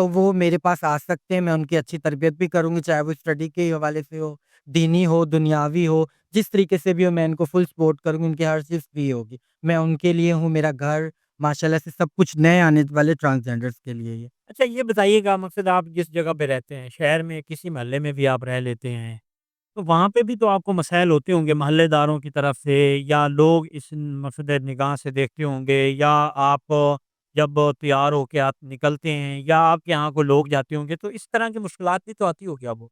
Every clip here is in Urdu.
تو وہ میرے پاس آ سکتے ہیں، میں ان کی اچھی تربیت بھی کروں گی، چاہے وہ اسٹڈی کے حوالے سے ہو، دینی ہو، دنیاوی ہو، جس طریقے سے بھی ہو میں ان کو فل سپورٹ کروں گی، ان کی ہر چیز فری ہوگی۔ میں ان کے لیے ہوں، میرا گھر ماشاءاللہ سے سب کچھ نئے آنے والے ٹرانسجینڈرس کے لیے یہ۔ اچھا یہ بتائیے گا مقصد آپ جس جگہ پہ رہتے ہیں، شہر میں کسی محلے میں بھی آپ رہ لیتے ہیں، تو وہاں پہ بھی تو آپ کو مسائل ہوتے ہوں گے محلے داروں کی طرف سے، یا لوگ اس مقصد نگاہ سے دیکھتے ہوں گے، یا آپ جب تیار ہو کے آپ نکلتے ہیں یا آپ کے یہاں کو لوگ جاتے ہوں گے، تو اس طرح کی مشکلات بھی تو آتی ہوگی آپ کو؟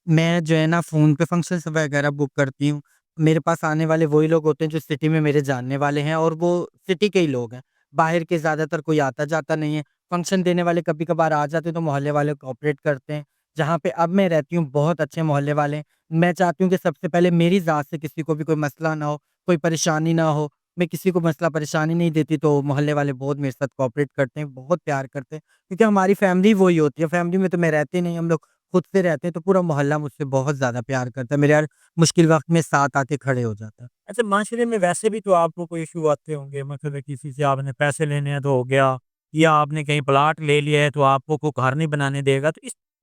میں جو ہے نا فون پہ فنکشنز وغیرہ بک کرتی ہوں، میرے پاس آنے والے وہی لوگ ہوتے ہیں جو سٹی میں میرے جاننے والے ہیں، اور وہ سٹی کے ہی لوگ ہیں، باہر کے زیادہ تر کوئی آتا جاتا نہیں ہے۔ فنکشن دینے والے کبھی کبھار آ جاتے ہیں تو محلے والے کوآپریٹ کرتے ہیں۔ جہاں پہ اب میں رہتی ہوں بہت اچھے محلے والے ہیں، میں چاہتی ہوں کہ سب سے پہلے میری ذات سے کسی کو بھی کوئی مسئلہ نہ ہو، کوئی پریشانی نہ ہو، میں کسی کو مسئلہ پریشانی نہیں دیتی، تو محلے والے بہت میرے ساتھ کوآپریٹ کرتے ہیں، بہت پیار کرتے ہیں، کیونکہ ہماری فیملی وہی ہوتی ہے، فیملی میں تو میں رہتی نہیں، ہم لوگ خود سے رہتے ہیں، تو پورا محلہ مجھ سے بہت زیادہ پیار کرتا ہے، میرے ہر مشکل وقت میں ساتھ آ کے کھڑے ہو جاتا ہے۔ اچھا معاشرے میں ویسے بھی تو آپ کو کوئی ایشو آتے ہوں گے، مطلب کسی سے آپ نے پیسے لینے ہیں تو ہو گیا، یا آپ نے کہیں پلاٹ لے لیا ہے تو آپ کو کوئی گھر نہیں بنانے دے گا، تو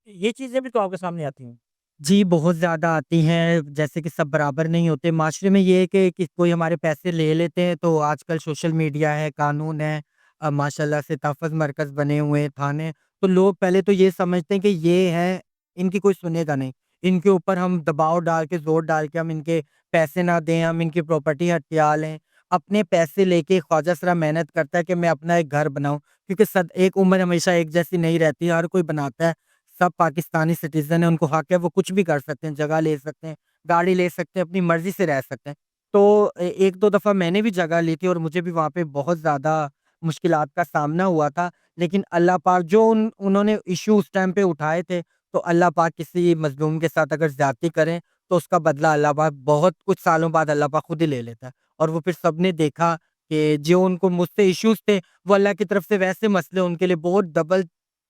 یہ چیزیں بھی تو آپ کے سامنے آتی ہیں؟ جی، بہت زیادہ آتی ہیں، جیسے کہ سب برابر نہیں ہوتے، معاشرے میں یہ ہے کہ کوئی ہمارے پیسے لے لیتے ہیں، تو آج کل سوشل میڈیا ہے، قانون ہے، ماشاءاللہ سے تحفظ مرکز بنے ہوئے ہیں، تھانے، تو لوگ پہلے تو یہ سمجھتے ہیں کہ یہ ہے، ان کی کوئی سنے گا نہیں، ان کے اوپر ہم دباؤ ڈال کے، زور ڈال کے ہم ان کے پیسے نہ دیں، ہم ان کی پراپرٹی ہتھیا لیں، اپنے پیسے لے کے خواجہ سرا محنت کرتا ہے کہ میں اپنا ایک گھر بناؤں، کیونکہ ایک عمر ہمیشہ ایک جیسی نہیں رہتی، ہر کوئی بناتا ہے، سب پاکستانی سٹیزن ہیں، ان کو حق ہے، وہ کچھ بھی کر سکتے ہیں، جگہ لے سکتے ہیں، گاڑی لے سکتے ہیں، اپنی مرضی سے رہ سکتے ہیں۔ تو ایک دو دفعہ میں نے بھی جگہ لی تھی، اور مجھے بھی وہاں پہ بہت زیادہ مشکلات کا سامنا ہوا تھا، لیکن اللہ پاک جو انہوں نے ایشو اس ٹائم پہ اٹھائے تھے، تو اللہ پاک کسی مظلوم کے ساتھ اگر زیادتی کریں تو اس کا بدلہ اللہ پاک بہت کچھ سالوں بعد اللہ پاک خود ہی لے لیتا ہے، اور وہ پھر سب نے دیکھا کہ جو ان کو مجھ سے ایشوز تھے، وہ اللہ کی طرف سے ویسے مسئلے ان کے لیے بہت ڈبل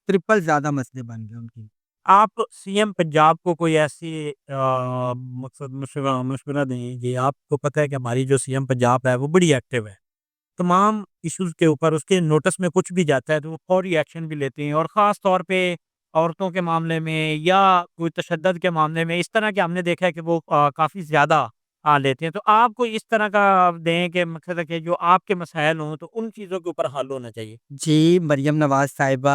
ٹرپل زیادہ مسئلے بن گئے ان کی۔ آپ سی ایم پنجاب کو کوئی ایسی مقصد مشورہ دیں کہ آپ کو پتہ ہے کہ ہماری جو سی ایم پنجاب ہے وہ بڑی ایکٹیو ہے، تمام ایشوز کے اوپر اس کے نوٹس میں کچھ بھی جاتا ہے تو وہ فوری ایکشن بھی لیتے ہیں، اور خاص طور پہ عورتوں کے معاملے میں یا کوئی تشدد کے معاملے میں اس طرح کے ہم نے دیکھا ہے کہ وہ کافی زیادہ لیتے ہیں، تو آپ کو اس طرح کا دیں کہ مقصد ہے کہ جو آپ کے مسائل ہوں تو ان چیزوں کے اوپر حل ہونا چاہیے؟ جی، مریم نواز صاحبہ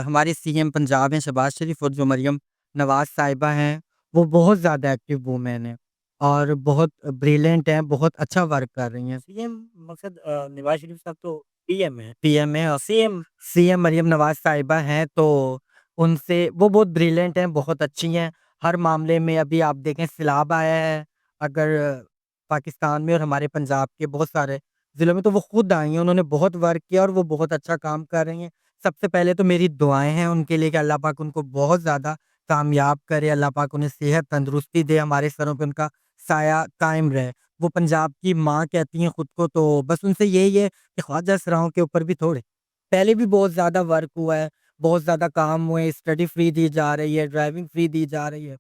ہمارے سی ایم پنجاب ہیں شہباز شریف، اور جو مریم نواز صاحبہ ہیں، وہ بہت زیادہ ایکٹیو وومین ہیں، اور بہت بریلینٹ ہیں، بہت اچھا ورک کر رہی ہیں۔ سی ایم مقصد نواز شریف صاحب تو پی ایم ہے، پی ایم ہے، اور C M C M Maryam Nawaz صاحبہ ہیں، تو ان سے وہ بہت بریلینٹ ہیں، بہت اچھی ہیں، ہر معاملے میں ابھی آپ دیکھیں سیلاب آیا ہے، اگر پاکستان میں اور ہمارے پنجاب کے بہت سارے ضلعوں میں، تو وہ خود آئی ہیں، انہوں نے بہت ورک کیا، اور وہ بہت اچھا کام کر رہی ہیں۔ سب سے پہلے تو میری دعائیں ہیں ان کے لیے کہ اللہ پاک ان کو بہت زیادہ کامیاب کرے، اللہ پاک انہیں صحت تندرستی دے، ہمارے سروں پہ ان کا سایہ قائم رہے۔ وہ پنجاب کی ماں کہتی ہیں خود کو، تو بس ان سے یہی ہے کہ خواجہ سراؤں کے اوپر بھی تھوڑے پہلے بھی بہت زیادہ ورک ہوا ہے، بہت زیادہ کام ہوئے، اسٹڈی فری دی جا رہی ہے، ڈرائیونگ فری دی جا رہی ہے،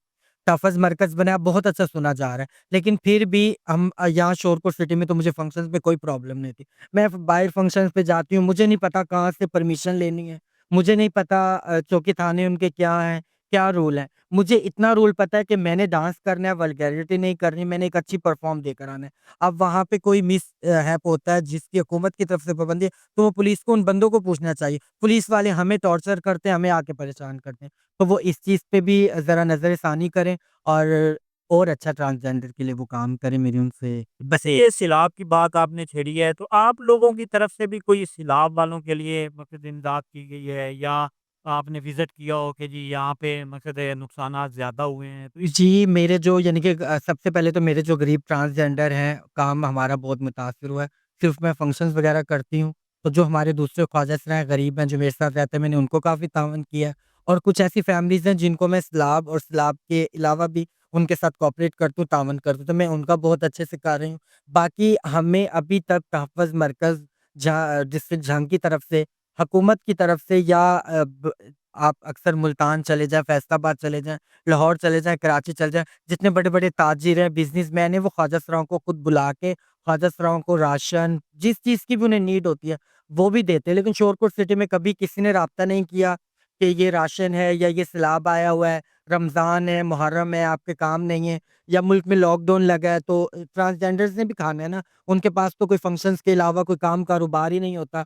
تحفظ مرکز بنا بہت اچھا سنا جا رہا ہے، لیکن پھر بھی ہم یہاں شورپور سٹی میں تو مجھے فنکشنز میں کوئی پرابلم نہیں تھی، میں باہر فنکشنز پہ جاتی ہوں، مجھے نہیں پتا کہاں سے پرمیشن لینی ہے، مجھے نہیں پتا چوکی تھانے ان کے کیا ہیں، کیا رول ہے، مجھے اتنا رول پتا ہے کہ میں نے ڈانس کرنا ہے، ولگیرٹی نہیں کرنی، میں نے ایک اچھی پرفارم دے کر آنا ہے۔ اب وہاں پہ کوئی مس ہیپ ہوتا ہے جس کی حکومت کی طرف سے پابندی ہے، تو وہ پولیس کو ان بندوں کو پوچھنا چاہیے، پولیس والے ہمیں ٹارچر کرتے ہیں، ہمیں آ کے پریشان کرتے ہیں، تو وہ اس چیز پہ بھی ذرا نظر ثانی کریں، اور اچھا ٹرانسجینڈر کے لیے وہ کام کریں، میری ان سے بس یہ سیلاب کی بات آپ نے چھیڑی ہے، تو آپ لوگوں کی طرف سے بھی کوئی سیلاب والوں کے لیے مقصد امداد کی گئی ہے، یا آپ نے وزٹ کیا ہو کہ جی یہاں پہ مقصد نقصانات زیادہ ہوئے ہیں تو اس جی، میرے جو یعنی کہ سب سے پہلے تو میرے جو غریب ٹرانسجینڈر ہیں، کام ہمارا بہت متاثر ہوا ہے، صرف میں فنکشنز وغیرہ کرتی ہوں، تو جو ہمارے دوسرے خواجہ سرا ہیں، غریب ہیں، جو میرے ساتھ رہتے ہیں، میں نے ان کو کافی تعاون کیا ہے، اور کچھ ایسی فیملیز ہیں جن کو میں سیلاب اور سیلاب کے علاوہ بھی ان کے ساتھ کوآپریٹ کرتا ہوں، تعاون کرتا ہوں، تو میں ان کا بہت اچھے سے کر رہی ہوں۔ باقی ہمیں ابھی تک تحفظ مرکز ڈسٹرکٹ جھنگ کی طرف سے، حکومت کی طرف سے، یا آپ اکثر ملتان چلے جائیں، فیصل آباد چلے جائیں، لاہور چلے جائیں، کراچی چلے جائیں، جتنے بڑے بڑے تاجر ہیں، بزنس مین ہیں، وہ خواجہ سراؤں کو خود بلا کے خواجہ سراؤں کو راشن، جس چیز کی بھی انہیں نیڈ ہوتی ہے وہ بھی دیتے ہیں، لیکن شورپور سٹی میں کبھی کسی نے رابطہ نہیں کیا کہ یہ راشن ہے یا یہ سیلاب آیا ہوا ہے، رمضان ہے، محرم ہے، آپ کے کام نہیں ہے، یا ملک میں لاک ڈاؤن لگا ہے، تو ٹرانسجینڈرز نے بھی کھانا ہے نا، ان کے پاس تو کوئی فنکشنز کے علاوہ کوئی کام کاروبار ہی نہیں ہوتا۔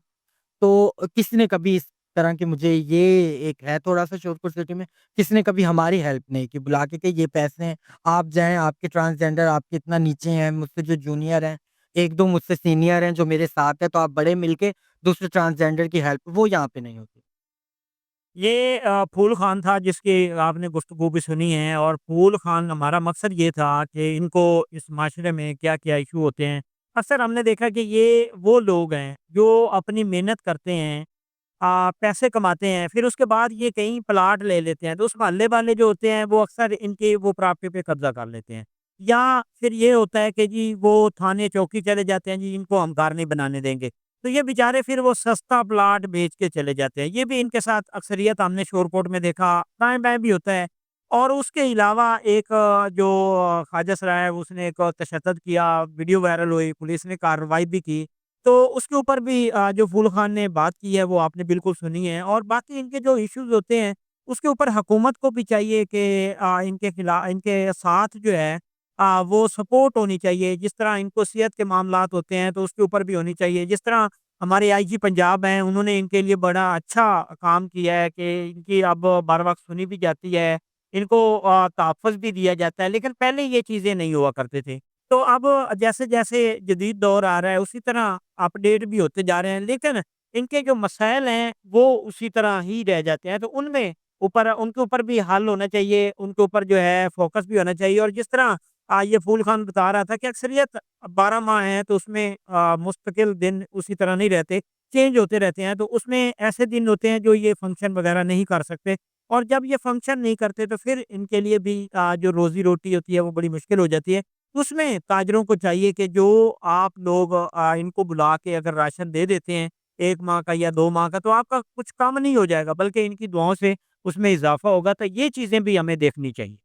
تو کسی نے کبھی اس طرح کی، مجھے یہ ایک ہے تھوڑا-سا شورپور سٹی میں، کسی نے کبھی ہماری ہیلپ نہیں کی، بلا کے کہ یہ پیسے ہیں، آپ جائیں، آپ کے ٹرانسجینڈر آپ کے اتنا نیچے ہیں، مجھ سے جو جونیئر ہیں، 1-2 مجھ سے سینئر ہیں جو میرے ساتھ ہیں، تو آپ بڑے مل کے دوسرے ٹرانسجینڈر کی ہیلپ، وہ یہاں پہ نہیں ہوتی۔ یہ پھول خان تھا جس کی آپ نے گفتگو بھی سنی ہے، اور پھول خان ہمارا مقصد یہ تھا کہ ان کو اس معاشرے میں کیا-کیا ایشو ہوتے ہیں۔ اکثر ہم نے دیکھا کہ یہ وہ لوگ ہیں جو اپنی محنت کرتے ہیں، پیسے کماتے ہیں، پھر اس کے بعد یہ کہیں پلاٹ لے لیتے ہیں، تو اس محلے والے جو ہوتے ہیں وہ اکثر ان کی وہ پراپرٹی پہ قبضہ کر لیتے ہیں، یا پھر یہ ہوتا ہے کہ جی وہ تھانے چوکی چلے جاتے ہیں، جی ان کو ہم گھر نہیں بنانے دیں گے، تو یہ بیچارے پھر وہ سستا پلاٹ بیچ کے چلے جاتے ہیں۔ یہ بھی ان کے ساتھ اکثریت ہم نے شورکوٹ میں دیکھا، دائیں بائیں بھی ہوتا ہے۔ اور اس کے علاوہ ایک جو خواجہ سرائے ہے، اس نے ایک تشدد کیا، ویڈیو وائرل ہوئی، پولیس نے کارروائی بھی کی، تو اس کے اوپر بھی جو پھول خان نے بات کی ہے وہ آپ نے بالکل سنی ہے، اور باقی ان کے جو ایشوز ہوتے ہیں اس کے اوپر حکومت کو بھی چاہیے کہ ان کے خلاف، ان کے ساتھ جو ہے وہ سپورٹ ہونی چاہیے، جس طرح ان کو صحت کے معاملات ہوتے ہیں تو اس کے اوپر بھی ہونی چاہیے، جس طرح ہمارے آئی جی پنجاب ہیں، انہوں نے ان کے لیے بڑا اچھا کام کیا ہے کہ ان کی اب بر وقت سنی بھی جاتی ہے، ان کو تحفظ بھی دیا جاتا ہے، لیکن پہلے یہ چیزیں نہیں ہوا کرتے تھے۔ تو اب جیسے جیسے جدید دور آ رہا ہے اسی طرح اپڈیٹ بھی ہوتے جا رہے ہیں، لیکن ان کے جو مسائل ہیں وہ اسی طرح ہی رہ جاتے ہیں، تو ان میں ان کے اوپر بھی حل ہونا چاہیے، ان کے اوپر جو ہے فوکس بھی ہونا چاہیے، اور جس طرح یہ پھول خان بتا رہا تھا کہ اکثریت 12 ماہ ہیں تو اس میں مستقل دن اسی طرح نہیں رہتے، چینج ہوتے رہتے ہیں، تو اس میں ایسے دن ہوتے ہیں جو یہ فنکشن وغیرہ نہیں کر سکتے، اور جب یہ فنکشن نہیں کرتے تو پھر ان کے لیے بھی جو روزی روٹی ہوتی ہے وہ بڑی مشکل ہو جاتی ہے۔ اس میں تاجروں کو چاہیے کہ جو آپ لوگ ان کو بلا کے اگر راشن دے دیتے ہیں 1 ماہ کا یا 2 ماہ کا، تو آپ کا کچھ کم نہیں ہو جائے گا بلکہ ان کی دعاؤں سے اس میں اضافہ ہوگا، تو یہ چیزیں بھی ہمیں دیکھنی چاہیے۔